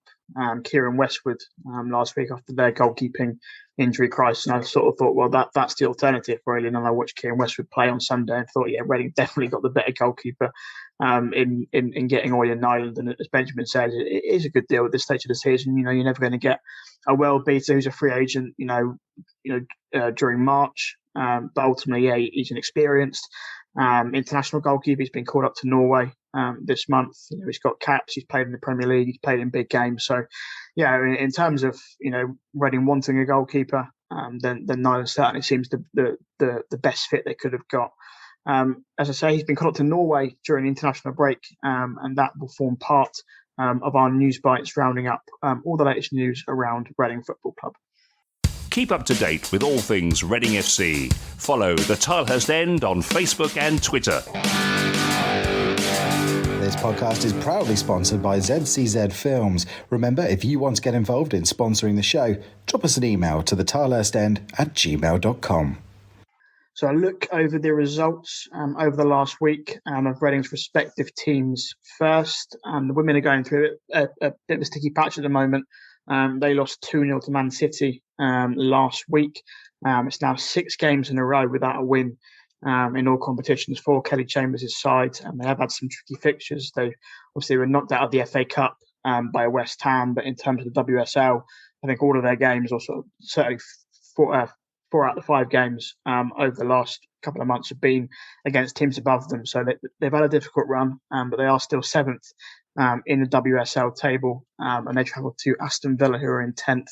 Kieran Westwood last week after their goalkeeping injury crisis, and I sort of thought, well, that's the alternative really. And then I watched Kieran Westwood play on Sunday and thought, yeah, Reading definitely got the better goalkeeper in getting Olly Nyland. And as Benjamin said, it is a good deal at this stage of the season. You know, you're never going to get a world beater who's a free agent, during March. But ultimately, yeah, he's an experienced international goalkeeper. He's been called up to Norway this month. You know, he's got caps. He's played in the Premier League. He's played in big games. So, yeah, in terms of Reading wanting a goalkeeper, then Nyland certainly seems the best fit they could have got. As I say, he's been called up to Norway during the international break, and that will form part of our Newsbites, rounding up all the latest news around Reading Football Club. Keep up to date with all things Reading FC. Follow the Tilehurst End on Facebook and Twitter. This podcast is proudly sponsored by ZCZ Films. Remember, if you want to get involved in sponsoring the show, drop us an email to thetilehurstend@gmail.com. So I look over the results over the last week of Reading's respective teams first. The women are going through a bit of a sticky patch at the moment. They lost 2-0 to Man City last week. It's now 6 games in a row without a win in all competitions for Kelly Chambers' side. And they have had some tricky fixtures. They obviously were knocked out of the FA Cup by West Ham, but in terms of the WSL, I think all of their games, or sort of certainly 4 out of 5 games over the last couple of months have been against teams above them. So they've had a difficult run, but they are still 7th in the WSL table. And they travel to Aston Villa, who are in 10th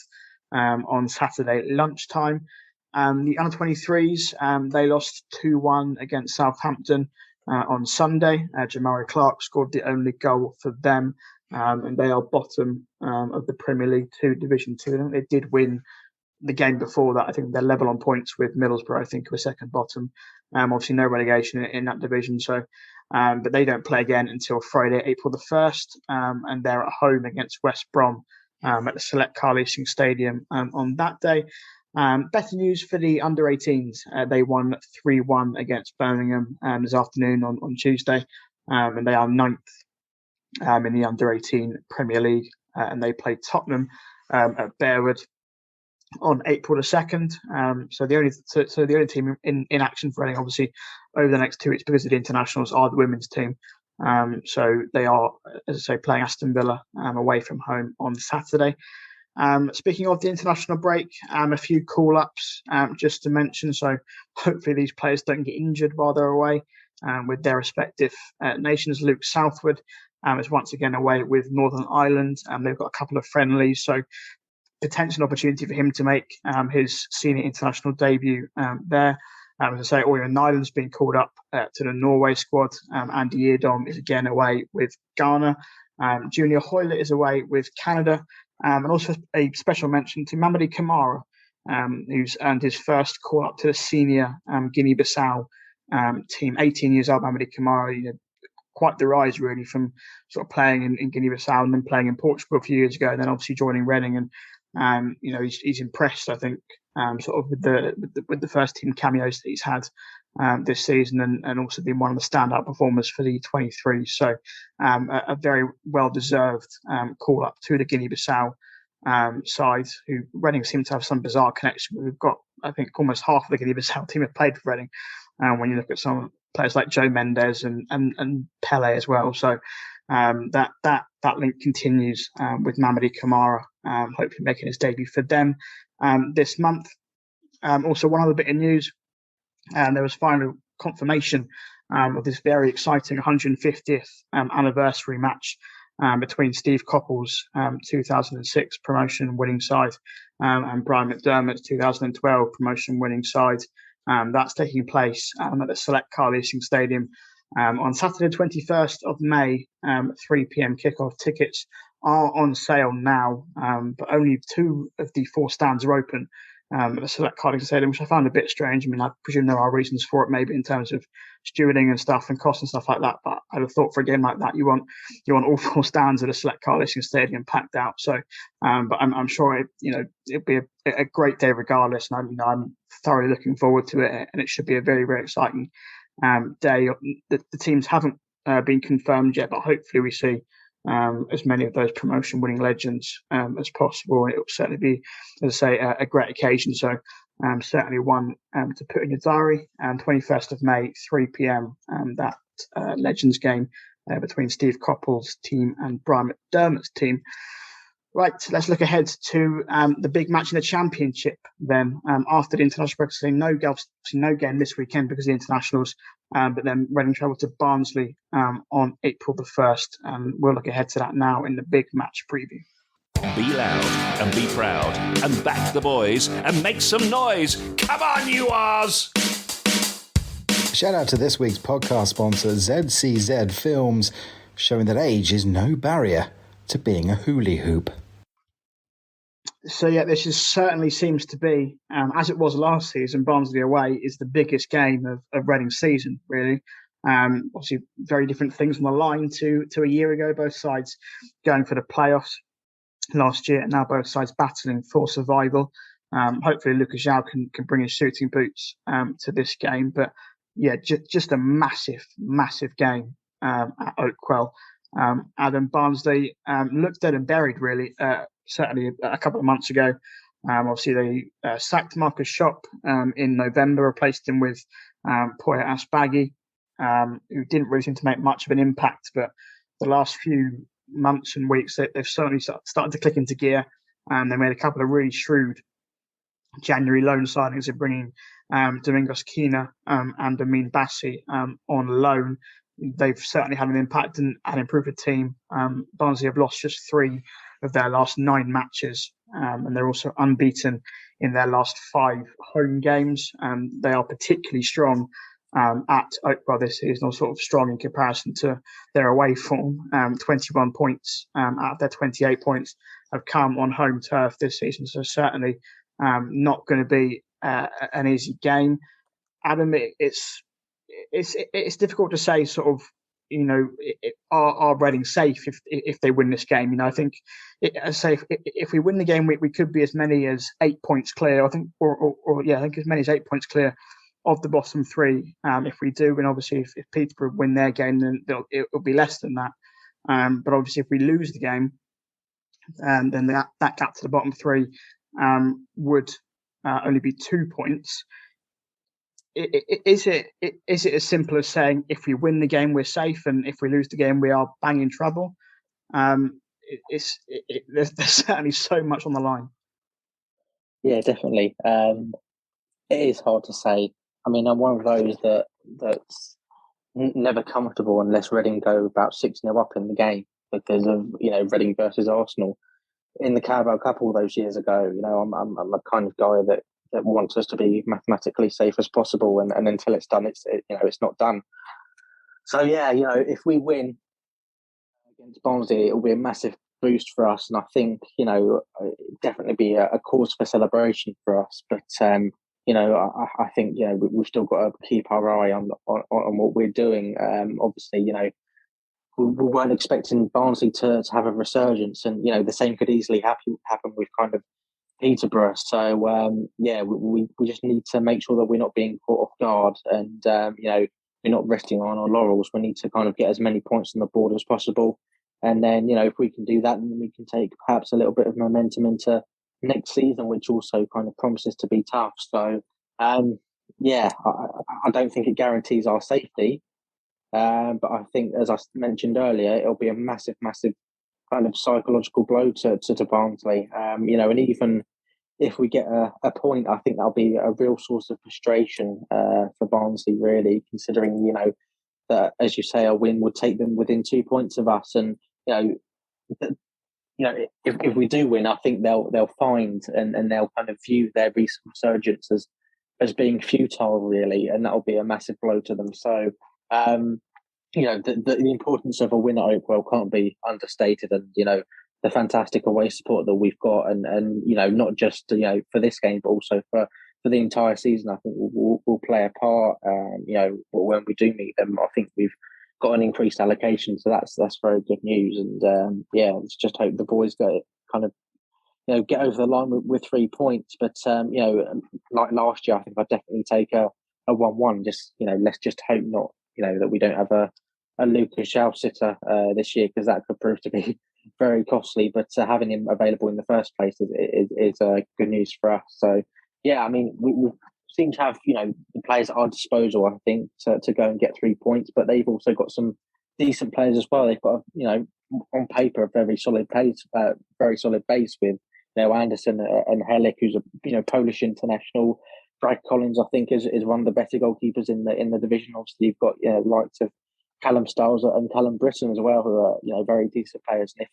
on Saturday lunchtime. The under-23s, they lost 2-1 against Southampton on Sunday. Jamari Clark scored the only goal for them, and they are bottom of the Premier League 2 Division 2. I think they did win the game before that. I think they're level on points with Middlesbrough, I think, who are second bottom. Obviously no relegation in that division. So, but they don't play again until Friday, April the 1st. And they're at home against West Brom at the Select Car Leasing Stadium on that day. Better news for the under-18s. They won 3-1 against Birmingham this afternoon on Tuesday. And they are 9th in the under-18 Premier League. And they play Tottenham at Bearwood on April the 2nd. So the only team in action for Reading, obviously, over the next 2 weeks because of the internationals, are the women's team. So they are, as I say, playing Aston Villa away from home on Saturday. Speaking of the international break, a few call-ups just to mention. So hopefully these players don't get injured while they're away with their respective nations. Luke Southwood is once again away with Northern Ireland. They've got a couple of friendlies, so potential opportunity for him to make his senior international debut there. As I say, Olly Nyland's been called up to the Norway squad. Andy Eardom is again away with Ghana. Junior Hoylett is away with Canada. And also a special mention to Mamadi Kamara, who's earned his first call up to the senior Guinea-Bissau team. 18 years old, Mamadi Kamara, quite the rise really from sort of playing in Guinea-Bissau and then playing in Portugal a few years ago, and then obviously joining Reading. And he's impressed, I think, sort of with the first team cameos that he's had this season, and also been one of the standout performers for the 23. So a very well-deserved call-up to the Guinea-Bissau side, who Reading seem to have some bizarre connection with. We've got, I think, almost half of the Guinea-Bissau team have played for Reading, when you look at some players like Joe Mendes and Pele as well. So that link continues with Mamadi Kamara, hopefully making his debut for them this month. Also, one other bit of news. There was final confirmation of this very exciting 150th anniversary match between Steve Coppell's 2006 promotion winning side and Brian McDermott's 2012 promotion winning side. That's taking place at the Select Car Leasing Stadium on Saturday, 21st of May, 3 p.m. kickoff. Tickets are on sale now, but only 2 of the 4 stands are open at the Select Car Leasing Stadium, which I found a bit strange. I mean, I presume there are reasons for it, maybe in terms of stewarding and stuff and costs and stuff like that. But I'd have thought for a game like that, you want all 4 stands at a Select Car Leasing Stadium packed out. So, but I'm sure it'll be a great day regardless. And I'm thoroughly looking forward to it, and it should be a very, very exciting day. The teams haven't been confirmed yet, but hopefully we see as many of those promotion-winning legends as possible. It will certainly be, as I say, a great occasion. So certainly one to put in your diary. 21st of May, 3 p.m. That Legends game between Steve Coppell's team and Brian McDermott's team. Right, let's look ahead to the big match in the Championship then. After the international break, no game this weekend because of the internationals, but then Reading travel to Barnsley on April the 1st. We'll look ahead to that now in the big match preview. Be loud and be proud and back the boys and make some noise. Come on, you Rs! Shout out to this week's podcast sponsor, ZCZ Films, showing that age is no barrier to being a hula hoop. So yeah, this certainly seems to be, as it was last season, Barnsley away is the biggest game of Reading's season, really. Obviously, very different things on the line to a year ago. Both sides going for the playoffs last year, and now both sides battling for survival. Hopefully, Lucas João can bring his shooting boots to this game. But yeah, just a massive game at Oakwell. Adam, Barnsley looked dead and buried, really. Certainly a couple of months ago. Obviously, they sacked Marcus Schopp in November, replaced him with Poya Asbaghi, who didn't really seem to make much of an impact. But the last few months and weeks, they've certainly started to click into gear. They made a couple of really shrewd January loan signings of bringing Domingos Quina and Amin Bassi on loan. They've certainly had an impact and improved the team. Barnsley have lost just 3 of their last 9 matches, and they're also unbeaten in their last 5 home games. They are particularly strong at Oakwell this season, or sort of strong in comparison to their away form. 21 points out of their 28 points have come on home turf this season, so certainly not going to be an easy game. Adam, it's difficult to say sort of, are Reading safe if they win this game? I think, if we win the game, we could be as many as 8 points clear. I think, I think as many as 8 points clear of the bottom 3. If we do, and obviously if Peterborough win their game, then it'll be less than that. But obviously, if we lose the game, then that gap to the bottom 3 would only be 2 points. Is it as simple as saying if we win the game we're safe, and if we lose the game we are bang in trouble? There's certainly so much on the line. Yeah, definitely. It is hard to say. I mean, I'm one of those that's never comfortable unless Reading go about 6-0 up in the game because of Reading versus Arsenal in the Carabao Cup all those years ago. I'm a kind of guy that wants us to be mathematically safe as possible, and until it's done, it's not done. So yeah, if we win against Barnsley, it will be a massive boost for us, and I think definitely be a cause for celebration for us. But I think we've still got to keep our eye on what we're doing. Obviously, we weren't expecting Barnsley to have a resurgence, and the same could easily happen with kind of Peterborough. So we just need to make sure that we're not being caught off guard, and we're not resting on our laurels. We need to kind of get as many points on the board as possible, and then if we can do that, then we can take perhaps a little bit of momentum into next season, which also kind of promises to be tough. So I don't think it guarantees our safety, but I think, as I mentioned earlier, it'll be a massive kind of psychological blow to Barnsley. And even if we get a point, I think that'll be a real source of frustration for Barnsley, really, considering, that, as you say, a win would take them within 2 points of us. And, if we do win, I think they'll find and they'll kind of view their recent resurgence as being futile, really, and that'll be a massive blow to them. So, the importance of a win at Oakwell can't be understated, and the fantastic away support that we've got, and not just for this game, but also for the entire season. I think will play a part. When we do meet them, I think we've got an increased allocation, so that's very good news. And let's just hope the boys get over the line with 3 points. But like last year, I think I'd definitely take a 1-1. Just let's just hope not. That we don't have a Lucas Jousita this year, because that could prove to be very costly. But having him available in the first place is good news for us. So yeah, I mean, we seem to have the players at our disposal, I think, to go and get 3 points. But they've also got some decent players as well. They've got on paper a very solid base with Anderson and Helik, who's a Polish international. Brad Collins, I think, is one of the better goalkeepers in the division. Obviously, you've got likes of Callum Stiles and Callum Britton as well, who are very decent players. And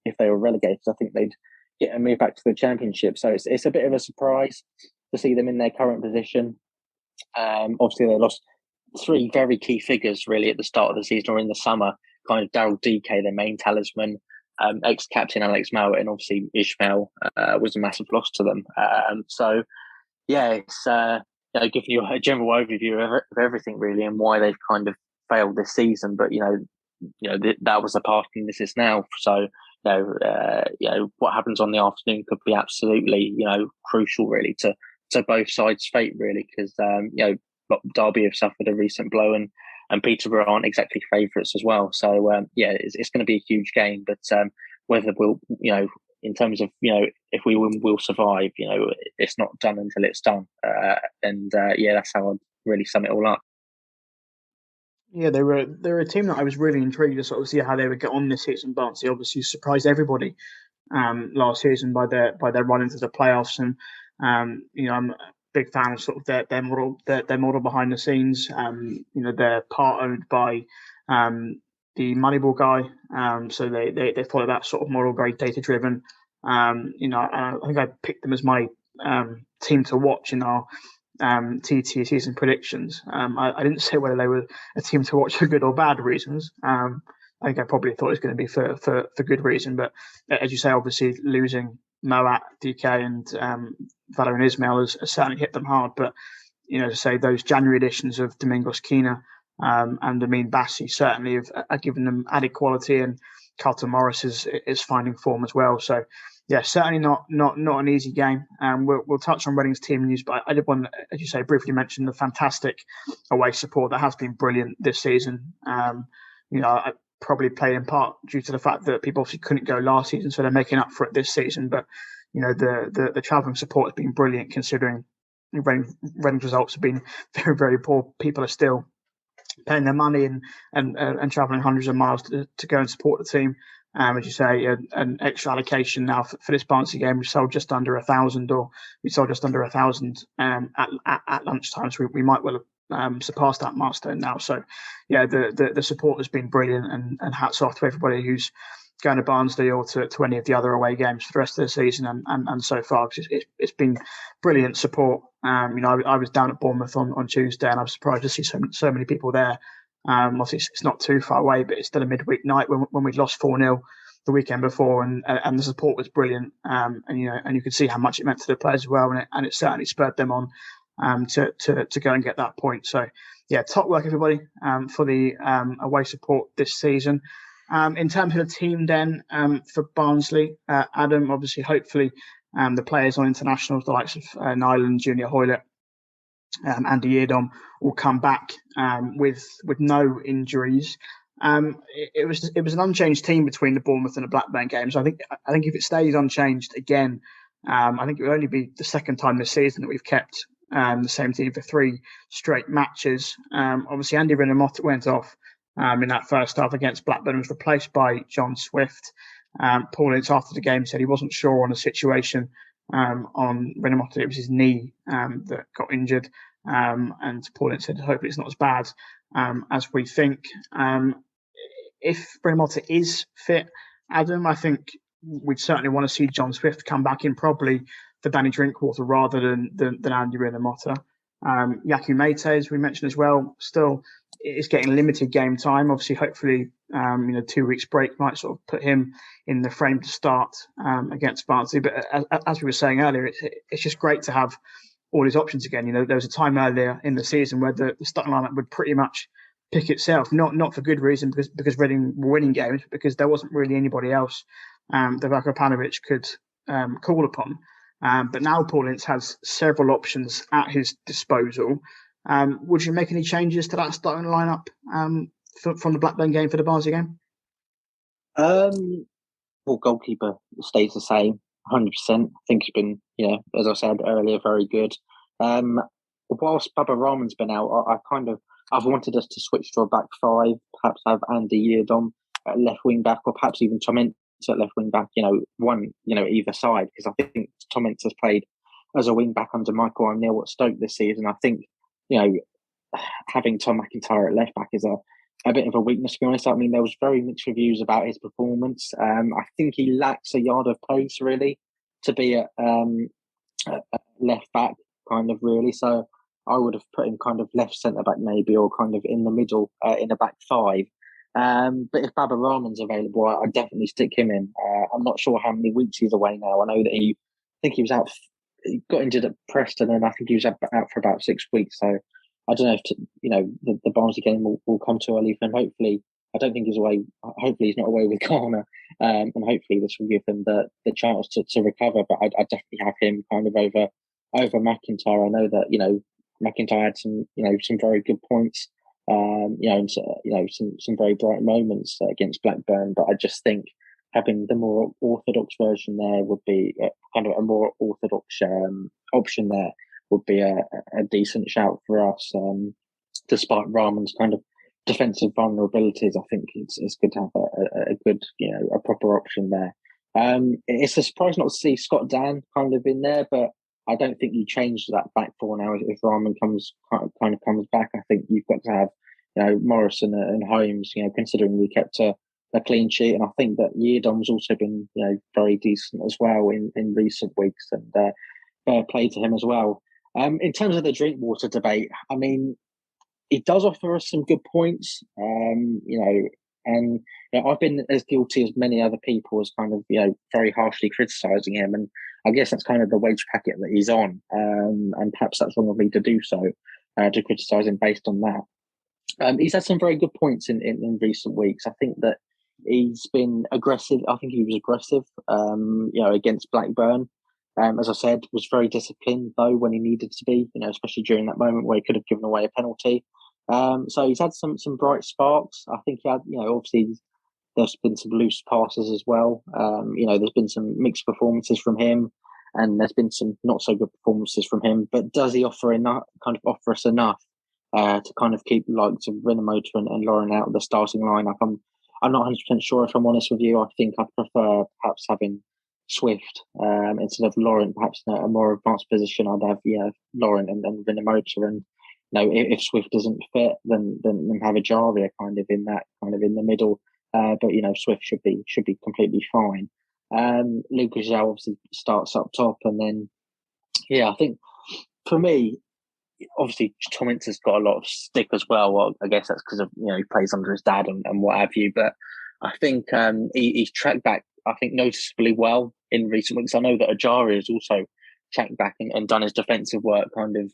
if they were relegated, I think they'd get a move back to the Championship. So it's a bit of a surprise to see them in their current position. Obviously, they lost 3 very key figures really at the start of the season or in the summer. Kind of Daryl DK, their main talisman, ex-captain Alex Mowat, and obviously Ishmael was a massive loss to them. So yeah, it's giving you a general overview of everything really and why they've kind of failed this season. But that was the past and this is now. So what happens on the afternoon could be absolutely crucial really to both sides' fate really, because Derby have suffered a recent blow and Peterborough aren't exactly favourites as well. So it's going to be a huge game. But whether we'll in terms of if we win, we'll survive. It's not done until it's done, and that's how I'd really sum it all up. Yeah, they were a team that I was really intrigued to sort of see how they would get on this season. Barnsley obviously surprised everybody last season by their run into the playoffs, and I'm a big fan of sort of their model behind the scenes. They're part owned by the Moneyball guy, so they follow that sort of model, very data driven. I think I picked them as my team to watch in our TT season predictions. I didn't say whether they were a team to watch for good or bad reasons. I think I probably thought it was going to be for good reason. But as you say, obviously losing Moat, DK, and Valerian Ismail has certainly hit them hard. But to say those January editions of Domingos Quina and Amin Bassi certainly have given them added quality, and Carlton Morris is finding form as well. So yeah, certainly not an easy game. We'll touch on Reading's team news, but I did want to, as you say, briefly mention the fantastic away support that has been brilliant this season. I probably played in part due to the fact that people obviously couldn't go last season, so they're making up for it this season. But the travelling support has been brilliant, considering Reading's results have been very, very poor. People are still paying their money and travelling hundreds of miles to go and support the team. As you say, an extra allocation now for this Barnsley game. We sold just under 1,000, or we sold just under 1,000 at lunchtime. So we might well have surpassed that milestone now. So yeah, the support has been brilliant, and hats off to everybody who's going to Barnsley or to any of the other away games for the rest of the season and so far, because it's been brilliant support. I was down at Bournemouth on Tuesday, and I was surprised to see so many people there. Obviously, it's not too far away, but it's still a midweek night when we lost 4-0 the weekend before, and the support was brilliant. And you could see how much it meant to the players as well, and it certainly spurred them on to go and get that point. So yeah, top work everybody for the away support this season. In terms of the team then for Barnsley, Adam, obviously, hopefully the players on internationals, the likes of Nyland, Junior Hoylett, Andy Eardom, will come back with no injuries. It was an unchanged team between the Bournemouth and the Blackburn games. I think if it stays unchanged again, I think it will only be the second time this season that we've kept the same team for 3 straight matches. Obviously, Andy Rinomhota went off in that first half against Blackburn, was replaced by John Swift. Paul Ince after the game said he wasn't sure on the situation on Rinomhota. It was his knee that got injured, and Paul Ince said hopefully it's not as bad as we think. If Rinomhota is fit, Adam, I think we'd certainly want to see John Swift come back in, probably for Danny Drinkwater rather than Andy Rinomhota. Yaku Mate, as we mentioned as well, still is getting limited game time. Obviously, hopefully, 2 weeks break might sort of put him in the frame to start against Barnsley. But as we were saying earlier, it's just great to have all his options again. There was a time earlier in the season where the starting lineup would pretty much pick itself, not for good reason, because Reading were winning games, but because there wasn't really anybody else that Vakopanovic could call upon. But now Paul Ince has several options at his disposal. Would you make any changes to that starting lineup from the Blackburn game for the Barnsley game? Well, goalkeeper stays the same, 100%. I think he's been, as I said earlier, very good. Whilst Baba Rahman's been out, I've wanted us to switch to a back five, perhaps have Andy Yiadom at left wing back, or perhaps even Tom Ince at left wing back. One, either side, because I think Tom Ince has played as a wing back under Michael O'Neill at Stoke this season. I think, having Tom McIntyre at left back is a bit of a weakness, to be honest. I mean, there was very mixed reviews about his performance. I think he lacks a yard of pace, really, to be a left back, kind of, really. So I would have put him kind of left centre back, maybe, or kind of in the middle in a back five. But if Baba Rahman's available, I'd definitely stick him in. I'm not sure how many weeks he's away now. I know that he was out. He got injured at Preston, and I think he was out for about 6 weeks. So I don't know if the Barnsley game will come too early for him. Hopefully, I don't think he's away. Hopefully, he's not away with Ghana, and hopefully this will give him the chance to recover. But I definitely have him kind of over McIntyre. I know that McIntyre had some very good points, some very bright moments against Blackburn. But I just think having the more orthodox version there would be kind of a more orthodox option there would be a decent shout for us. Despite Rahman's kind of defensive vulnerabilities, I think it's good to have a good, a proper option there. It's a surprise not to see Scott Dan kind of in there, but I don't think you change that back four now if Rahman comes back. I think you've got to have Morrison and Holmes, considering we kept a clean sheet, and I think that Yiadom's also been very decent as well in recent weeks, and fair play to him as well. In terms of the Drinkwater debate, I mean, it does offer us some good points, and I've been as guilty as many other people as kind of very harshly criticising him, and I guess that's kind of the wage packet that he's on, and perhaps that's wrong of me to do so, to criticise him based on that. He's had some very good points in recent weeks. I think that he's been aggressive. I think he was aggressive, against Blackburn. As I said, was very disciplined though when he needed to be, especially during that moment where he could have given away a penalty. So he's had some bright sparks. I think he had, obviously there's been some loose passes as well. There's been some mixed performances from him, and there's been some not so good performances from him. But does he offer us enough to kind of keep likes of Rinomhota and Laur out of the starting lineup? I'm not 100% sure, if I'm honest with you. I think I'd prefer perhaps having Swift instead of Laurent, perhaps in a more advanced position. I'd have Laurent and Rinomhota, and if Swift isn't fit, then have a Jaria kind of in the middle. But Swift should be completely fine. Lucas Zhao obviously starts up top, and then I think for me, obviously Tom Ince has got a lot of stick as well. Well, I guess that's because of he plays under his dad and what have you. But I think he's tracked back, I think, noticeably well in recent weeks. I know that Ajari has also tracked back and done his defensive work, kind of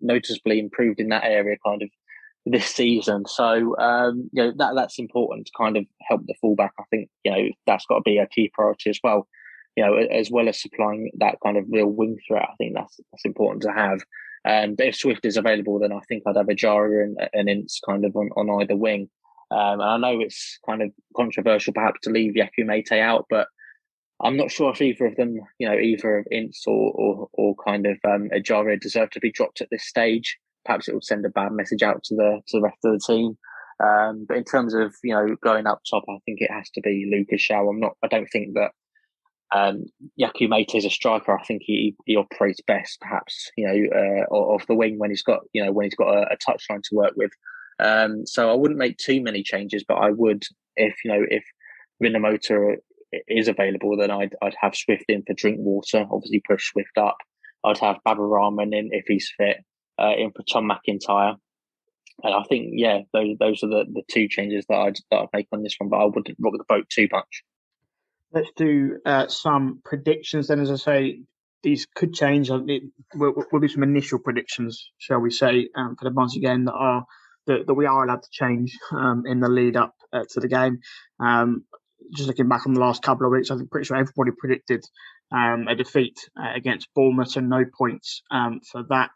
noticeably improved in that area kind of this season. So that's important to kind of help the fullback. I think that's got to be a key priority as well. As well as supplying that kind of real wing threat. I think that's important to have. But if Swift is available, then I think I'd have Ajari and Ince kind of on either wing. And I know it's kind of controversial perhaps to leave Yaku Mate out, but I'm not sure if either of them, either of Ince or kind of Ajari deserve to be dropped at this stage. Perhaps it would send a bad message out to the rest of the team. But in terms of going up top, I think it has to be Lucas Zhao. I don't think that Yaku Mate is a striker. I think he operates best, perhaps, off the wing when he's got a touchline to work with. So I wouldn't make too many changes, but I would if Rinomhota is available, then I'd have Swift in for Drinkwater. Obviously, push Swift up. I'd have Baba Rahman in if he's fit, in for Tom McIntyre. And I think those are the two changes that I'd make on this one. But I wouldn't rock the boat too much. Let's do some predictions then. As I say, these could change. We'll do some initial predictions, shall we say, for the Barnsley game that we are allowed to change in the lead up to the game. Just looking back on the last couple of weeks, I'm pretty sure everybody predicted a defeat against Bournemouth and no points for that.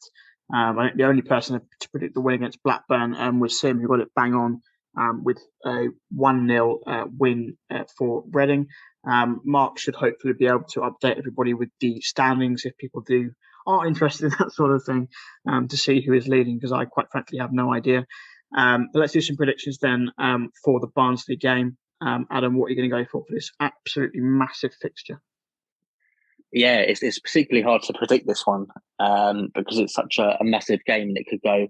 I think the only person to predict the win against Blackburn was Sim, who got it bang on with a 1-0 win for Reading. Mark should hopefully be able to update everybody with the standings if people are interested in that sort of thing, to see who is leading, because I quite frankly have no idea. But let's do some predictions then for the Barnsley game. Adam, what are you going to go for this absolutely massive fixture? Yeah, it's particularly hard to predict this one because it's such a massive game and it could go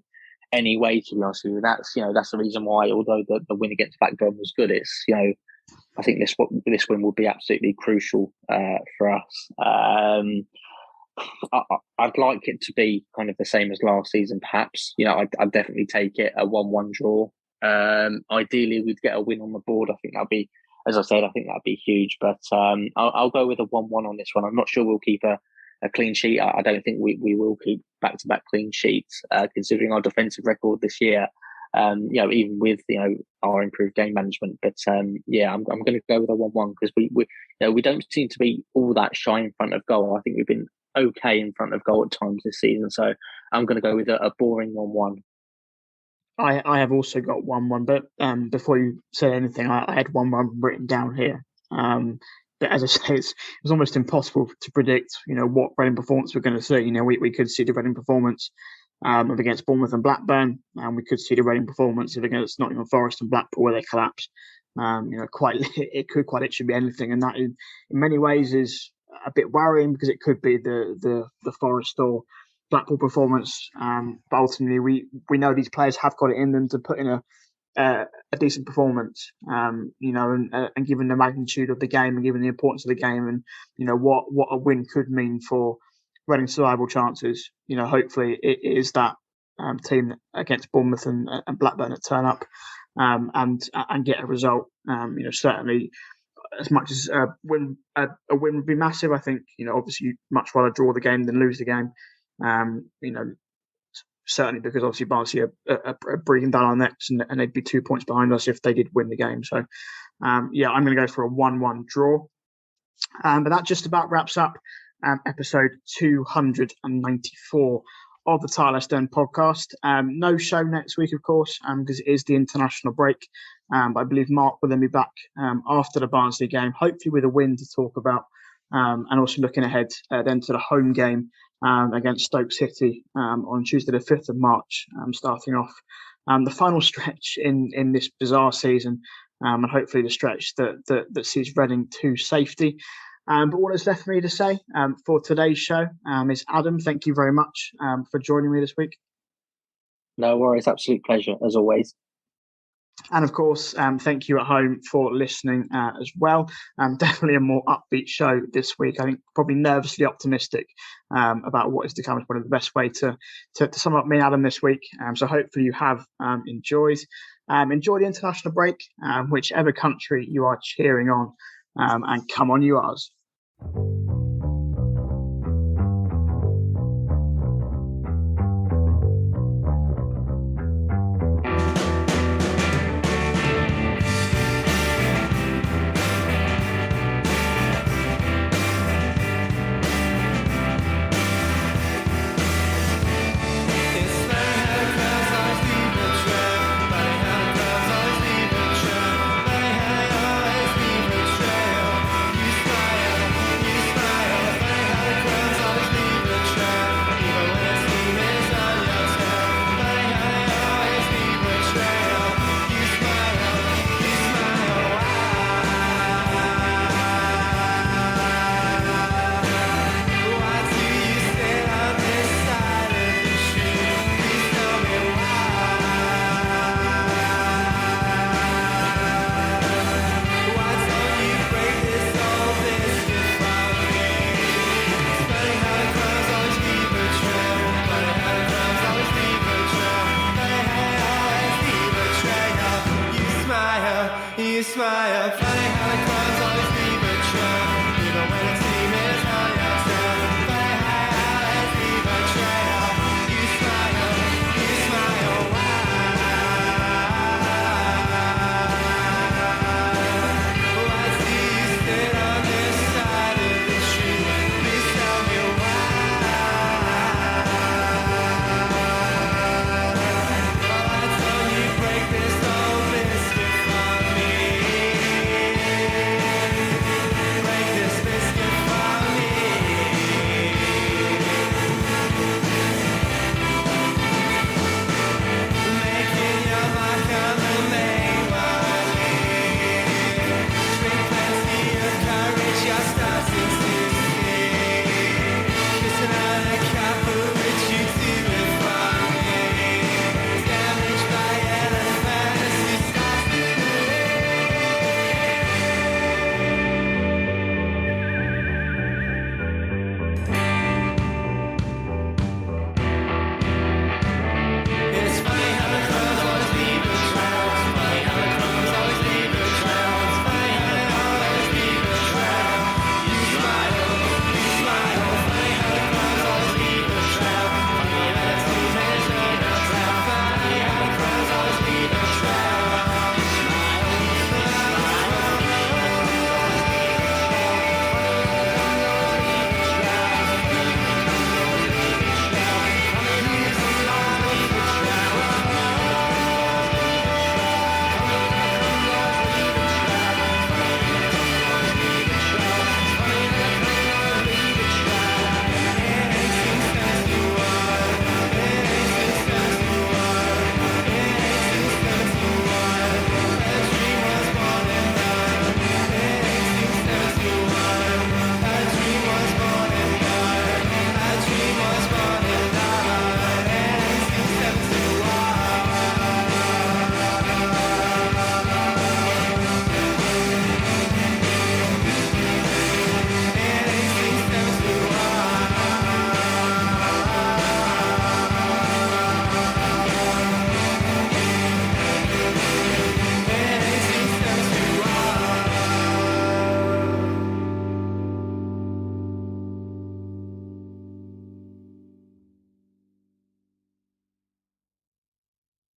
any way, to be honest with you. That's the reason why, although the win against Blackburn was good, it's I think this win will be absolutely crucial for us. I'd like it to be kind of the same as last season, perhaps. I'd definitely take it a 1-1 draw. Ideally, we'd get a win on the board. I think that'd be, as I said, that'd be huge. But I'll go with a 1-1 on this one. I'm not sure we'll keep a clean sheet. I don't think we will keep back-to-back clean sheets, considering our defensive record this year. Even with our improved game management. But I'm going to go with a 1-1 because we don't seem to be all that shy in front of goal. I think we've been okay in front of goal at times this season. So I'm going to go with a boring 1-1. I have also got 1-1, but before you said anything, I had 1-1 written down here. But as I say, it was almost impossible to predict, what Reading performance we're going to see. We could see the Reading performance against Bournemouth and Blackburn, and we could see the Reading performance against Nottingham Forest and Blackpool where they collapse. It could quite literally be anything, and that in many ways is a bit worrying because it could be the Forest or Blackpool performance. But ultimately, we know these players have got it in them to put in a decent performance. And given the magnitude of the game and given the importance of the game, and what a win could mean for Reading survival chances. Hopefully it is that team against Bournemouth and Blackburn that turn up and get a result. Certainly, as much as a win would be massive, I think obviously you'd much rather draw the game than lose the game. Certainly because obviously Barnsley are breathing down our necks and they'd be 2 points behind us if they did win the game. So I'm going to go for a 1-1 draw. But that just about wraps up episode 294 of the Tilehurst podcast. No show next week, of course, because it is the international break. But I believe Mark will then be back after the Barnsley game, hopefully with a win to talk about, and also looking ahead then to the home game against Stoke City on Tuesday, the 5th of March, starting off the final stretch in this bizarre season, and hopefully the stretch that sees Reading to safety. But what is left for me to say for today's show is, Adam, thank you very much for joining me this week. No worries, absolute pleasure, as always. And of course, thank you at home for listening as well. Definitely a more upbeat show this week. I think probably nervously optimistic about what is to come. Is probably the best way to sum up me and Adam this week. So hopefully you have enjoyed the international break, whichever country you are cheering on. And come on, you ours. You smile, funny how it